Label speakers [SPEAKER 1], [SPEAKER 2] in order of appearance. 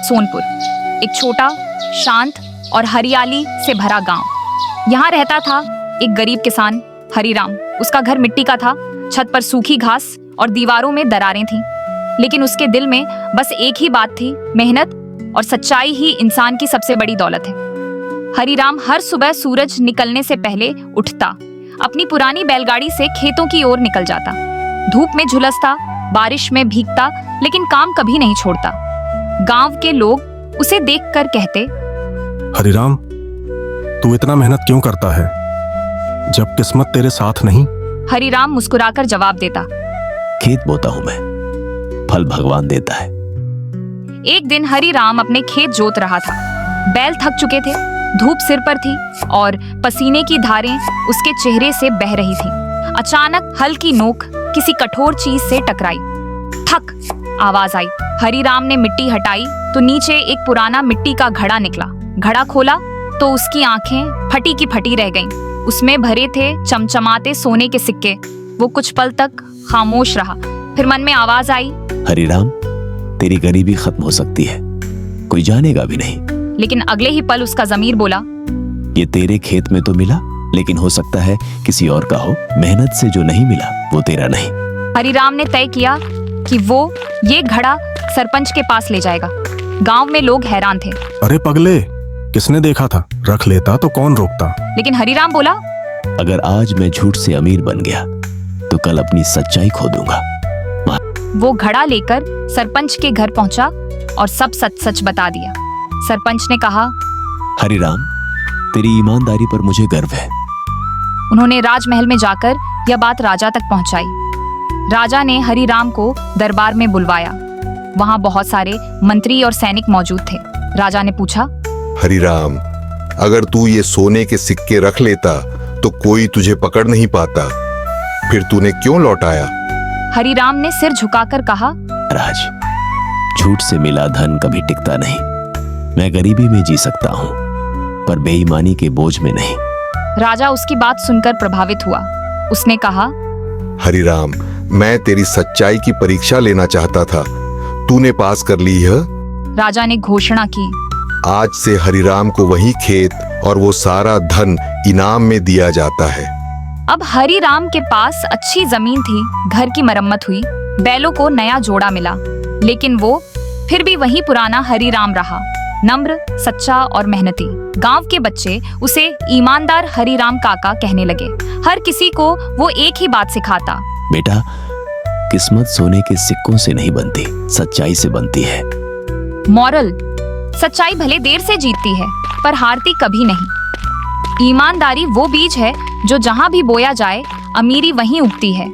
[SPEAKER 1] सोनपुर, एक छोटा, शांत और हरियाली से भरा गांव। यहाँ रहता था एक गरीब किसान हरिराम। उसका घर मिट्टी का था, छत पर सूखी घास और दीवारों में दरारें थीं। लेकिन उसके दिल में बस एक ही बात थी, मेहनत और सच्चाई ही इंसान की सबसे बड़ी दौलत है। हरिराम हर सुबह सूरज निकलने से पहले उठता, अपनी पुरानी बैलगाड़ी से खेतों की ओर निकल जाता। धूप में झुलसता, बारिश में भीगता, लेकिन काम कभी नहीं छोड़ता। गांव के लोग उसे देखकर कहते,
[SPEAKER 2] हरिराम, तू इतना मेहनत क्यों करता है जब किस्मत तेरे साथ नहीं?
[SPEAKER 1] हरिराम मुस्कुराकर जवाब देता,
[SPEAKER 3] खेत बोता हूं मैं, फल भगवान देता है।
[SPEAKER 1] एक दिन हरिराम अपने खेत जोत रहा था। बैल थक चुके थे, धूप सिर पर थी और पसीने की धारें उसके चेहरे से बह रही थीं। अचानक हल्की नोक किसी कठोर चीज से टकराई। थक आवाज आई। हरिराम ने मिट्टी हटाई तो नीचे एक पुराना मिट्टी का घड़ा निकला। घड़ा खोला तो उसकी आंखें फटी की फटी रह गईं। उसमें भरे थे चमचमाते सोने के सिक्के। वो कुछ पल तक खामोश रहा, फिर मन में आवाज आई,
[SPEAKER 3] हरिराम, तेरी गरीबी खत्म हो सकती है, कोई जानेगा भी नहीं।
[SPEAKER 1] लेकिन अगले ही पल उसका ज़मीर बोला,
[SPEAKER 3] ये तेरे खेत में तो मिला, लेकिन हो सकता है किसी और का हो। मेहनत से जो नहीं मिला वो तेरा नहीं।
[SPEAKER 1] हरिराम ने तय किया कि वो ये घड़ा सरपंच के पास ले जाएगा। गांव में लोग हैरान थे।
[SPEAKER 2] अरे पगले, किसने देखा था? रख लेता तो कौन रोकता?
[SPEAKER 1] लेकिन हरिराम बोला,
[SPEAKER 3] अगर आज मैं झूठ से अमीर बन गया तो कल अपनी सच्चाई खो दूंगा।
[SPEAKER 1] वो घड़ा लेकर सरपंच के घर पहुंचा और सब सच सच बता दिया। सरपंच ने कहा,
[SPEAKER 3] हरिराम, तेरी ईमानदारी पर मुझे गर्व है।
[SPEAKER 1] उन्होंने राजमहल में जाकर यह बात राजा तक पहुंचाई। राजा ने हरिराम को दरबार में बुलवाया। वहां बहुत सारे मंत्री और सैनिक मौजूद थे। राजा ने पूछा,
[SPEAKER 4] हरिराम, अगर तू ये सोने के सिक्के रख लेता तो कोई तुझे पकड़ नहीं पाता, फिर तूने क्यों लौटाया?
[SPEAKER 1] हरिराम ने सिर झुकाकर कहा,
[SPEAKER 3] राज, झूठ से मिला धन कभी टिकता नहीं। मैं गरीबी में जी सकता हूँ, पर बेईमानी के बोझ में नहीं।
[SPEAKER 1] राजा उसकी बात सुनकर प्रभावित हुआ। उसने कहा,
[SPEAKER 4] हरिराम, मैं तेरी सच्चाई की परीक्षा लेना चाहता था, तूने पास कर ली है।
[SPEAKER 1] राजा ने घोषणा की,
[SPEAKER 4] आज से हरिराम को वही खेत और वो सारा धन इनाम में दिया जाता है।
[SPEAKER 1] अब हरिराम के पास अच्छी जमीन थी, घर की मरम्मत हुई, बैलों को नया जोड़ा मिला, लेकिन वो फिर भी वही पुराना हरिराम रहा, नम्र, सच्चा और मेहनती। गांव के बच्चे उसे ईमानदार हरिराम काका कहने लगे। हर किसी को वो एक ही बात सिखाता,
[SPEAKER 3] बेटा, किस्मत सोने के सिक्कों से नहीं बनती, सच्चाई से बनती है।
[SPEAKER 1] मॉरल, सच्चाई भले देर से जीतती है पर हारती कभी नहीं। ईमानदारी वो बीज है जो जहां भी बोया जाए अमीरी वहीं उगती है।